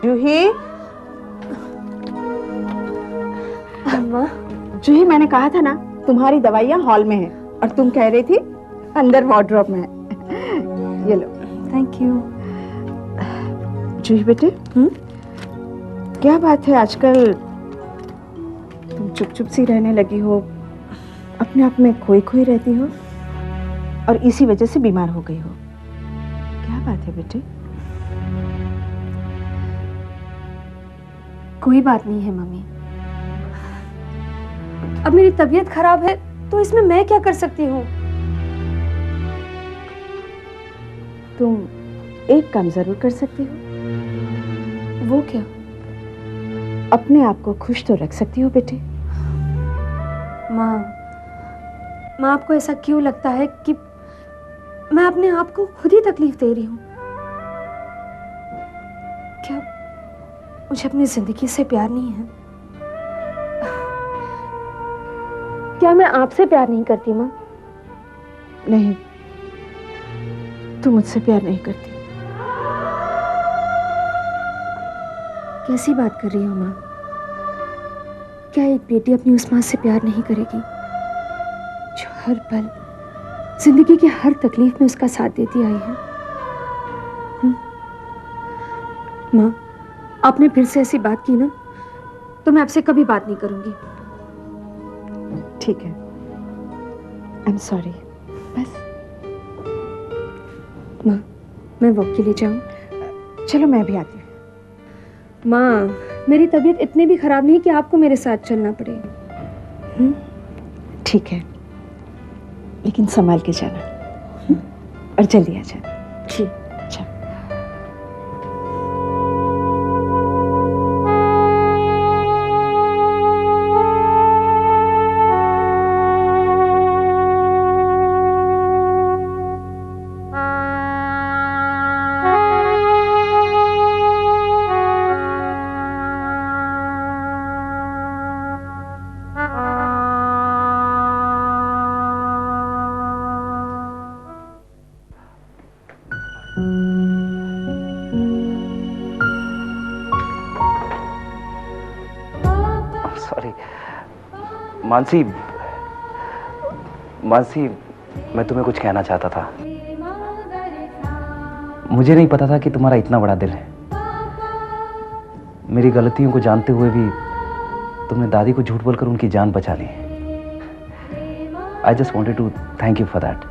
जूही, अम्मा। जूही, मैंने कहा था ना तुम्हारी दवाइयाँ हॉल में है और तुम कह रही थी अंदर वार्डरोब में है। ये लो। Thank you. जूही बेटे, क्या बात है आजकल तुम चुप चुप सी रहने लगी हो, अपने आप में खोई खोई रहती हो और इसी वजह से बीमार हो गई हो। क्या बात है बेटे? कोई बात नहीं है मम्मी। अब मेरी तबीयत खराब है तो इसमें मैं क्या कर सकती हूँ? तुम एक काम जरूर कर सकती हो। वो क्या? अपने आप को खुश तो रख सकती हो बेटे। माँ, माँ आपको ऐसा क्यों लगता है कि मैं अपने आप को खुद ही तकलीफ दे रही हूँ? क्या मुझे अपनी जिंदगी से प्यार नहीं है? क्या मैं आपसे प्यार नहीं करती माँ? नहीं, तू मुझसे प्यार नहीं करती। कैसी बात कर रही हो माँ? क्या एक बेटी अपनी उस माँ से प्यार नहीं करेगी जो हर पल जिंदगी की हर तकलीफ में उसका साथ देती आई है? माँ, आपने फिर से ऐसी बात की ना तो मैं आपसे कभी बात नहीं करूंगी। ठीक है, आई एम सॉरी। बस। माँ, मैं वॉक के लिए जाऊं? चलो मैं भी आती हूँ। माँ, मेरी तबीयत इतनी भी खराब नहीं कि आपको मेरे साथ चलना पड़े। ठीक है, लेकिन संभाल के जाना और जल्दी आ जाना। जी। अच्छा। सॉरी मानसी, मानसी, मैं तुम्हें कुछ कहना चाहता था। मुझे नहीं पता था कि तुम्हारा इतना बड़ा दिल है। मेरी गलतियों को जानते हुए भी तुमने दादी को झूठ बोलकर उनकी जान बचा ली। I just wanted to thank you for that.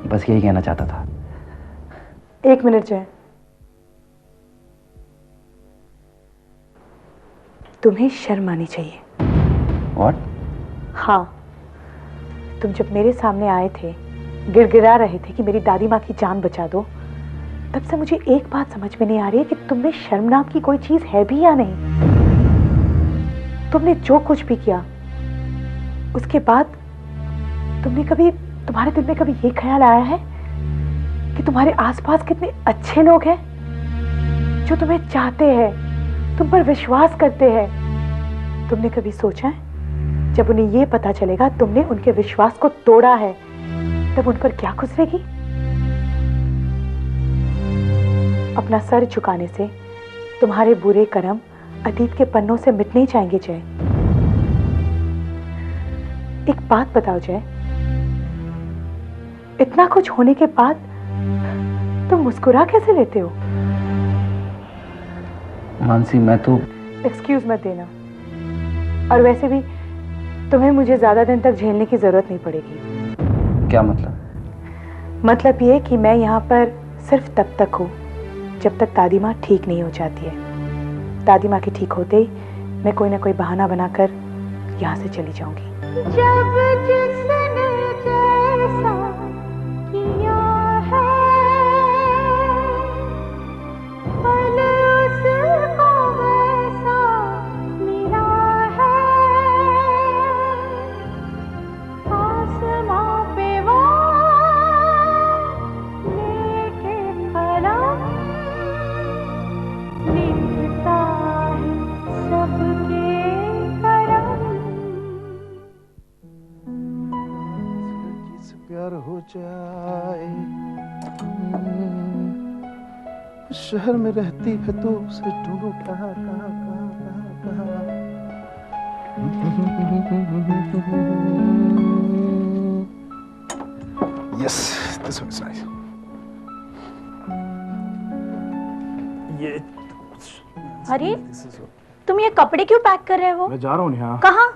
बस यही कहना चाहता था। एक मिनट जय, तुम्हें शर्म आनी चाहिए। व्हाट? हाँ, तुम जब मेरे सामने आए थे, गिड़गिड़ा रहे थे कि मेरी दादी माँ की जान बचा दो, तब से मुझे एक बात समझ में नहीं आ रही है कि तुम में शर्म नाम की कोई चीज है भी या नहीं। तुमने जो कुछ भी किया उसके बाद तुम्हारे दिल में कभी ये ख्याल आया है कि तुम्हारे आसपास कितने अच्छे लोग हैं जो तुम्हें चाहते हैं, तुम पर विश्वास करते हैं? तुमने कभी सोचा है जब उन्हें ये पता चलेगा तुमने उनके विश्वास को तोड़ा है, तब उन पर क्या गुजरेगी? अपना सर झुकाने से तुम्हारे बुरे कर्म अतीत के पन्नों से मिट नहीं जाएंगे जय। एक बात बताओ जय, इतना कुछ होने के बाद तुम मुस्कुरा कैसे लेते हो? मानसी, मैं तो... एक्सक्यूज मत देना। और वैसे भी तुम्हें मुझे ज्यादा दिन तक झेलने की जरूरत नहीं पड़ेगी। क्या मतलब? मतलब ये कि मैं यहाँ पर सिर्फ तब तक हूँ जब तक दादी माँ ठीक नहीं हो जाती है। दादी माँ के ठीक होते ही मैं कोई ना कोई बहाना बनाकर यहाँ से चली जाऊंगी। जब जिसने जैसा किया है, पल उसको वैसा मिला है। आसमां पे वो लेके कलम लिखता है सबके करम। से प्यार शहर में रहती है तो उसे ढूंढो कहाँ कहाँ कहाँ कहाँ कहाँ। Yes, this looks nice. ये अरे तुम ये कपड़े क्यों पैक कर रहे हो? मैं जा रहा हूँ नेहा, कहाँ?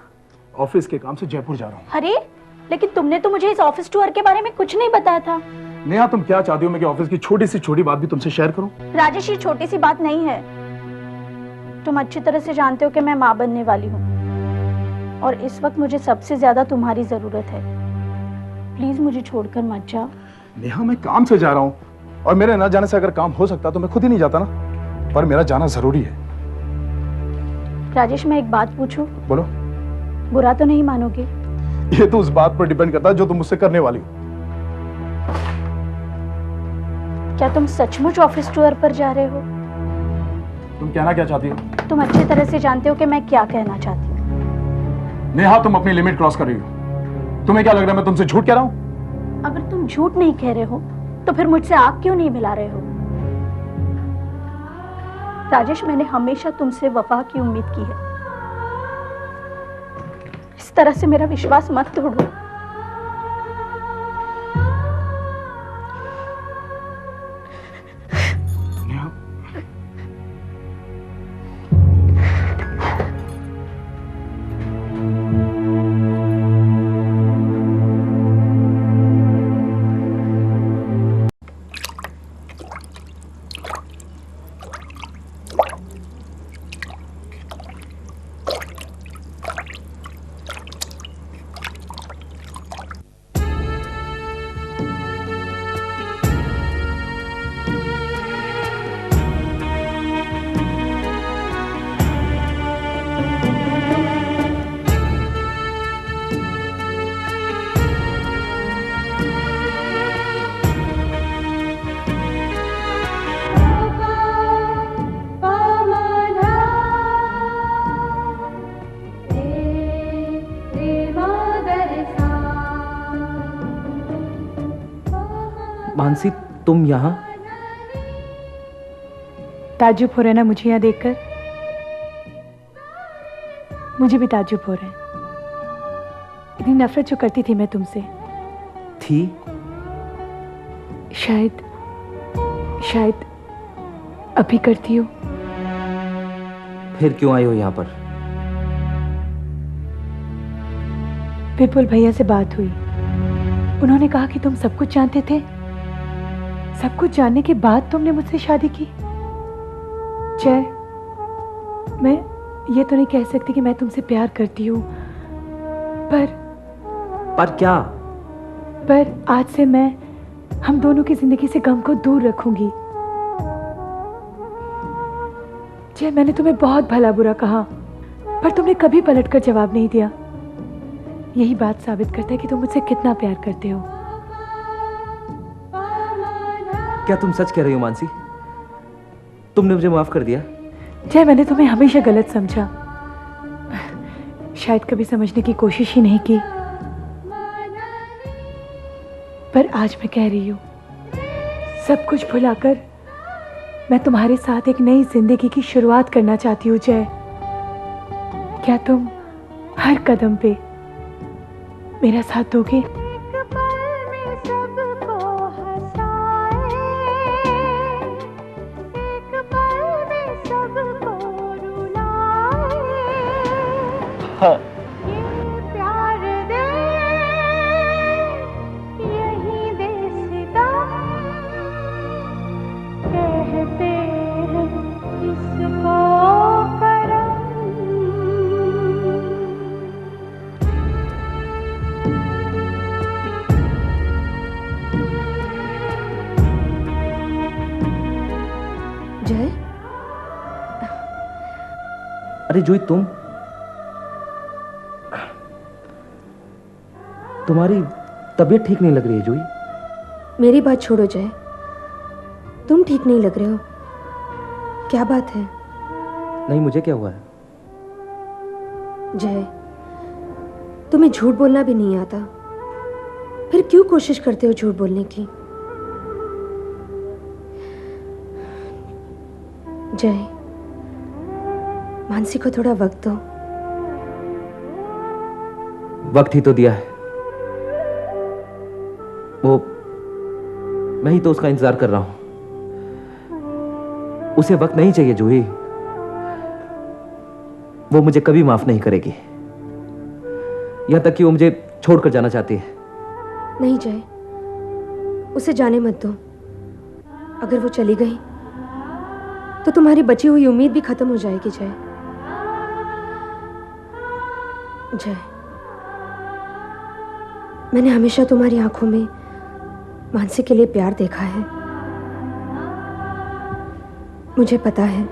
ऑफिस के काम से जयपुर जा रहा हूँ। अरे लेकिन तुमने तो मुझे इस ऑफिस टूर के बारे में कुछ नहीं बताया था। नेहा तुम क्या चाहती हो मैं कि ऑफिस की छोटी सी छोटी बात भी तुमसे शेयर करूं? राजेश ये छोटी सी बात नहीं है। तुम अच्छी तरह से जानते हो कि मैं माँ बनने वाली हूँ और इस वक्त मुझे सबसे ज्यादा तुम्हारी जरूरत है। प्लीज मुझे छोड़कर मत जाओ। नेहा मैं काम से जा रहा हूँ और मेरे न जाने से अगर काम हो सकता तो मैं खुद ही नहीं जाता ना, पर मेरा जाना जरूरी है। राजेश मैं एक बात पूछूं? बोलो। बुरा तो नहीं मानोगे? ये तो उस बात पर डिपेंड करता है जो तुम मुझसे करने वाली हो। क्या तुम सचमुच ऑफिस टूर पर जा रहे हो? तुम कहना क्या चाहती हो? तुम अच्छी तरह से जानते हो कि मैं क्या कहना चाहती हूँ। नेहा तुम अपनी लिमिट क्रॉस कर रही हो। तुम्हें क्या लग रहा है मैं तुमसे झूठ कह रहा हूँ? अगर तुम झूठ नहीं कह रहे हो तो फिर मुझसे आग क्यों नहीं मिला रहे हो? राजेश मैंने हमेशा तुमसे वफा की उम्मीद की है। इस तरह से मेरा विश्वास मत तोड़ो। मानसी तुम यहाँ? ताज्जुब हो रहा है ना मुझे यहाँ देखकर? मुझे भी ताज्जुब हो रहा है। इतनी नफरत जो करती थी मैं तुमसे थी? शायद अभी करती हो। फिर क्यों आई हो यहाँ पर? विपुल भैया से बात हुई। उन्होंने कहा कि तुम सब कुछ जानते थे। सब कुछ जानने के बाद तुमने मुझसे शादी की। जय, मैं ये तो नहीं कह सकती कि मैं तुमसे प्यार करती हूँ, पर क्या? पर आज से मैं हम दोनों की जिंदगी से गम को दूर रखूंगी। जय, मैंने तुम्हें बहुत भला बुरा कहा, पर तुमने कभी पलटकर जवाब नहीं दिया। यही बात साबित करता है कि तुम मुझसे कितना प्यार करते हो। क्या तुम सच कह रही हो मानसी? तुमने मुझे माफ कर दिया? जय, मैंने तुम्हें हमेशा गलत समझा, शायद कभी समझने की कोशिश ही नहीं की, पर आज मैं कह रही हूँ, सब कुछ भुलाकर मैं तुम्हारे साथ एक नई जिंदगी की शुरुआत करना चाहती हूँ। जय, क्या तुम हर कदम पे मेरा साथ दोगे? प्यार दे यही दे सितम कहते हैं इसको करम। जय, अरे जोई, तुम्हारी तबीयत ठीक नहीं लग रही है जोई। मेरी बात छोड़ो जय, तुम ठीक नहीं लग रहे हो। क्या बात है? नहीं, मुझे क्या हुआ है? जय, तुम्हें झूठ बोलना भी नहीं आता, फिर क्यों कोशिश करते हो झूठ बोलने की? जय, मानसी को थोड़ा वक्त दो। वक्त ही तो दिया है, वो मैं ही तो उसका इंतजार कर रहा हूं। उसे वक्त नहीं चाहिए जूही, वो मुझे कभी माफ नहीं करेगी, यहां तक कि वो मुझे छोड़कर जाना चाहती है। नहीं जय, उसे जाने मत दो। अगर वो चली गई तो तुम्हारी बची हुई उम्मीद भी खत्म हो जाएगी जय। जय, मैंने हमेशा तुम्हारी आंखों में मानसी के लिए प्यार देखा है। मुझे पता है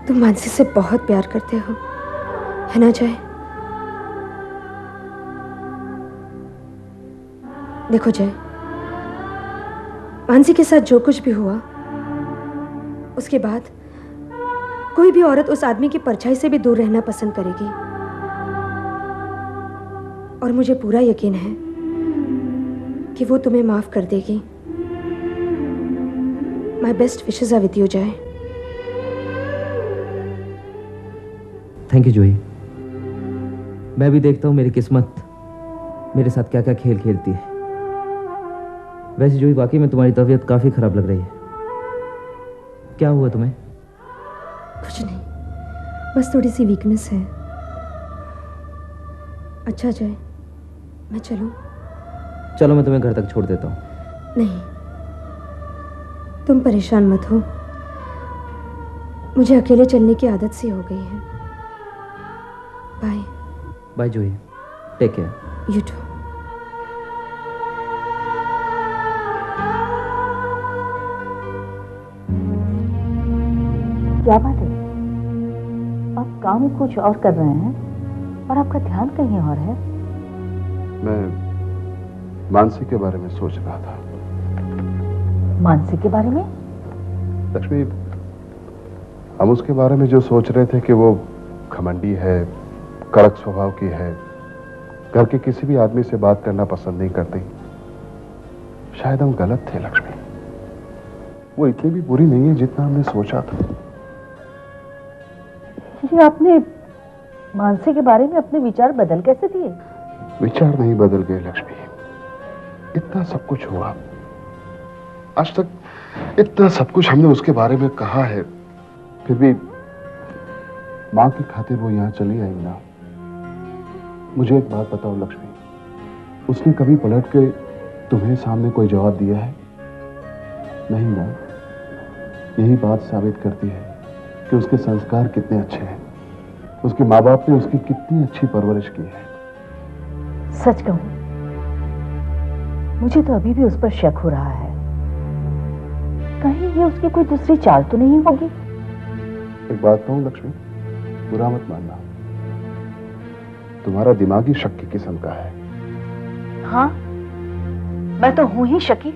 तुम मानसी से बहुत प्यार करते हो, है ना जय? देखो जय, मानसी के साथ जो कुछ भी हुआ उसके बाद कोई भी औरत उस आदमी की परछाई से भी दूर रहना पसंद करेगी, और मुझे पूरा यकीन है कि वो तुम्हें माफ कर देगी। My best wishes are with you Jay. Thank you Juhi. मैं भी देखता हूं मेरी किस्मत मेरे साथ क्या क्या खेल खेलती है। वैसे जूही, वाकई में तुम्हारी तबीयत काफी खराब लग रही है। क्या हुआ तुम्हें? कुछ नहीं, बस थोड़ी सी वीकनेस है। अच्छा जय, मैं चलूं? चलो, मैं तुम्हें घर तक छोड़ देता हूँ। नहीं, तुम परेशान मत हो, मुझे अकेले चलने की आदत सी हो गई है। Bye. Bye Juhi, take care. You too. क्या बात है, आप काम कुछ और कर रहे हैं और आपका ध्यान कहीं और है। मैं मानसी के बारे में सोच रहा था। मानसी के बारे में? लक्ष्मी, हम उसके बारे में जो सोच रहे थे कि वो घमंडी है, कड़क स्वभाव की है, घर के किसी भी आदमी से बात करना पसंद नहीं करती, शायद हम गलत थे लक्ष्मी। वो इतनी भी बुरी नहीं है जितना हमने सोचा था। जी, आपने मानसी के बारे में अपने विचार बदल कैसे दिए? विचार नहीं बदल गए लक्ष्मी, इतना सब कुछ हुआ, आज तक इतना सब कुछ हमने उसके बारे में कहा है, फिर भी मां की खातिर वो यहां चली आई ना। मुझे एक बात बताओ लक्ष्मी, उसने कभी पलट के तुम्हें सामने कोई जवाब दिया है? नहीं ना। यही बात साबित करती है कि उसके संस्कार कितने अच्छे हैं, उसके माँ बाप ने उसकी कितनी अच्छी परवरिश की है। सच कहूं, मुझे तो अभी भी उस पर शक हो रहा है। कहीं ये उसकी कोई दूसरी चाल तो नहीं होगी? एक बात कहूं लक्ष्मी, बुरा मत मानना, तुम्हारा दिमाग ही शक की किस्म का है। हाँ, मैं तो हूं ही शकी,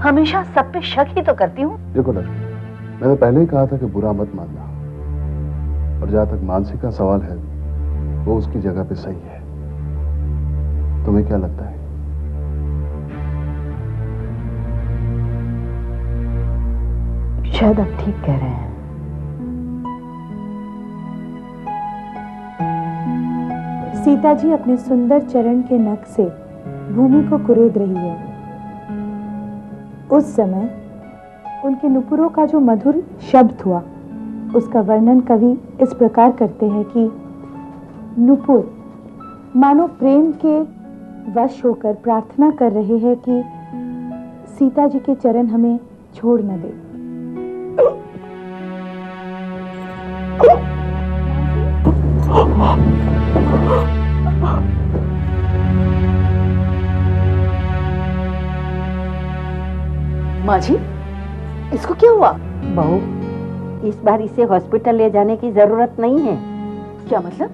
हमेशा सब पे शक ही तो करती हूँ। देखो लक्ष्मी, मैंने पहले ही कहा था कि बुरा मत मानना, और जहां तक मानसी का सवाल है, वो उसकी जगह पे सही है। तुम्हें क्या लगता है? शायद आप ठीक कह रहे हैं। सीता जी अपने सुंदर चरण के नख से भूमि को कुरेद रही है। उस समय उनके नुपुरों का जो मधुर शब्द हुआ, उसका वर्णन कवि इस प्रकार करते हैं कि नुपुर मानो प्रेम के वश होकर प्रार्थना कर रहे हैं कि सीता जी के चरण हमें छोड़ न दे। माँ जी, इसको क्या हुआ? बहू, इस बार इसे हॉस्पिटल ले जाने की जरूरत नहीं है। क्या मतलब?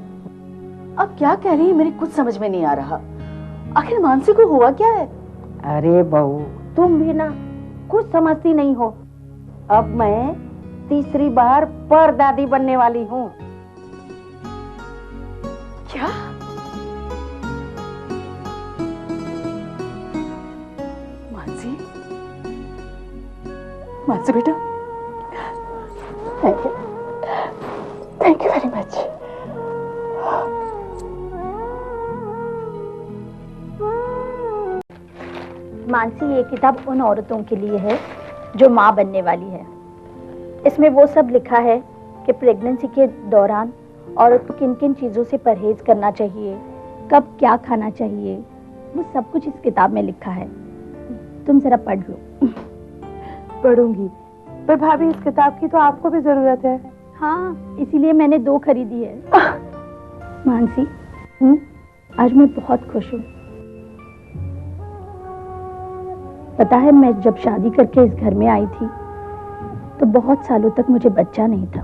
आप क्या कह रही हैं? मेरी कुछ समझ में नहीं आ रहा। आखिर मानसी को हुआ क्या है? अरे बहू, तुम भी ना कुछ समझती नहीं हो। अब मैं तीसरी बार परदादी बनने वाली हूँ। क्या? मानसी, मानसी बेटा, thank you very much. Mansi, ये किताब उन औरतों के लिए है जो माँ बनने वाली है। इसमें वो सब लिखा है कि प्रेगनेंसी के दौरान औरत को किन किन चीज़ों से परहेज करना चाहिए, कब क्या खाना चाहिए, वो सब कुछ इस किताब में लिखा है। तुम जरा पढ़ लो। पढ़ूंगी, पर भाभी इस किताब की तो आपको भी जरूरत है। हाँ, इसीलिए मैंने 2 खरीदी है। मानसी, आज मैं बहुत खुश हूँ। पता है, मैं जब शादी करके इस घर में आई थी तो बहुत सालों तक मुझे बच्चा नहीं था।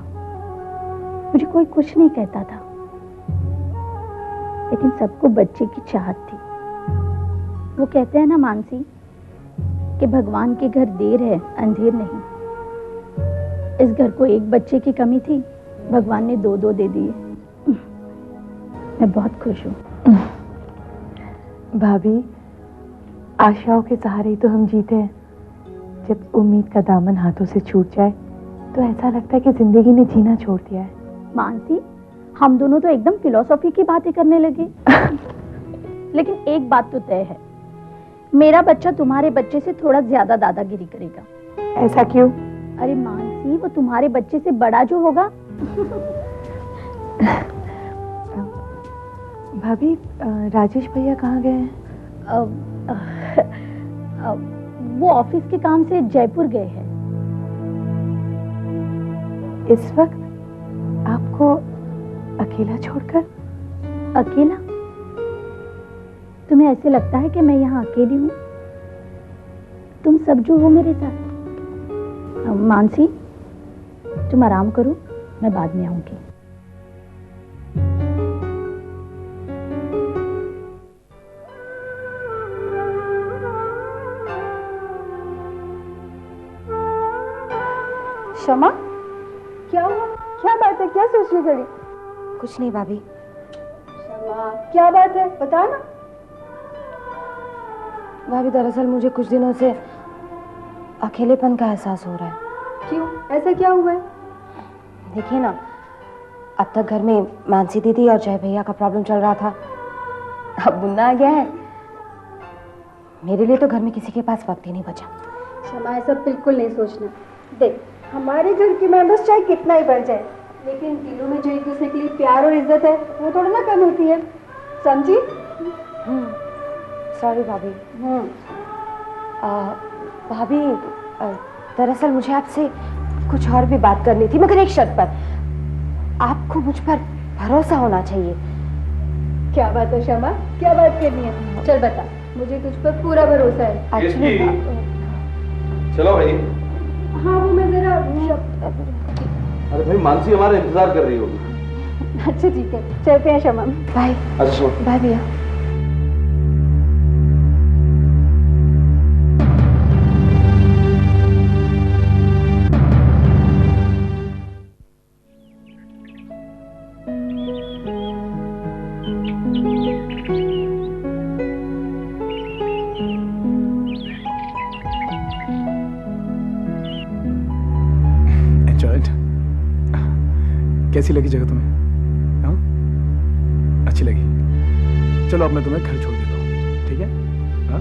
मुझे कोई कुछ नहीं कहता था, लेकिन सबको बच्चे की चाहत थी। वो कहते हैं ना मानसी कि भगवान के घर देर है अंधेर नहीं। इस घर को एक बच्चे की कमी थी, भगवान ने 2-2 दे दिए। मैं बहुत खुश हूँ। भाभी, आशाओं के सहारे ही तो हम जीते हैं। जब उम्मीद का दामन हाथों से छूट जाए तो ऐसा लगता है कि जिंदगी ने जीना छोड़ दिया है। मानसी, हम दोनों तो एकदम फिलॉसफी की बातें करने लगे। लेकिन एक बात तो तय है, मेरा बच्चा तुम्हारे बच्चे से थोड़ा ज्यादा दादागिरी करेगा। ऐसा क्यों? अरे मानसी, वो तुम्हारे बच्चे से बड़ा जो होगा। भाभी, राजेश भैया कहाँ गए हैं? वो ऑफिस के काम से जयपुर गए हैं। इस वक्त आपको अकेला छोड़कर? अकेला? तुम्हें ऐसे लगता है कि मैं यहाँ अकेली हूँ? तुम सब जो हो मेरे साथ। मानसी, तुम आराम करो, मैं बाद में आऊंगी। क्षमा, क्या हुआ? क्या बात है? क्या सोच रही खड़ी? कुछ नहीं भाभी। क्षमा, क्या बात है? बता ना। भाभी, दरअसल मुझे कुछ दिनों से अकेलेपन का एहसास हो रहा है। क्यों? ऐसा क्या हुआ है? देखिए ना, अब तक घर में मानसी दीदी और जय भैया का प्रॉब्लम चल रहा था। अब मुन्ना आ गया है। मेरे लिए तो घर में किसी के पास वक्त ही नहीं बचा। क्षमा, ऐसा बिल्कुल नहीं सोचना। देख, हमारे घर के मेंबर्स चाहे कितना ही बढ़ जाए, लेकिन दिलों में जो एक दूसरे के लिए प्यार और इज्जत है वो थोड़ा ना कम होती है, समझी? सॉरी भाभी। भाभी, दरअसल मुझे आपसे कुछ और भी बात करनी थी, मगर एक शर्त पर। आपको मुझ पर भरोसा होना चाहिए। क्या बात है क्षमा? क्या बात करनी है? चल बता, मुझे तुझ पर पूरा भरोसा है। एक्चुअली चलो भाई। हाँ, वो मैं जरा। अरे भाई, मानसी हमारा इंतजार कर रही होगी। अच्छा ठीक है, चलते हैं क्षमा। बाय। अच्छा, बाय भैया। कैसी लगी जगह तुम्हें? हाँ, अच्छी लगी। चलो अब मैं तुम्हें घर छोड़ देता हूँ, ठीक है? हाँ?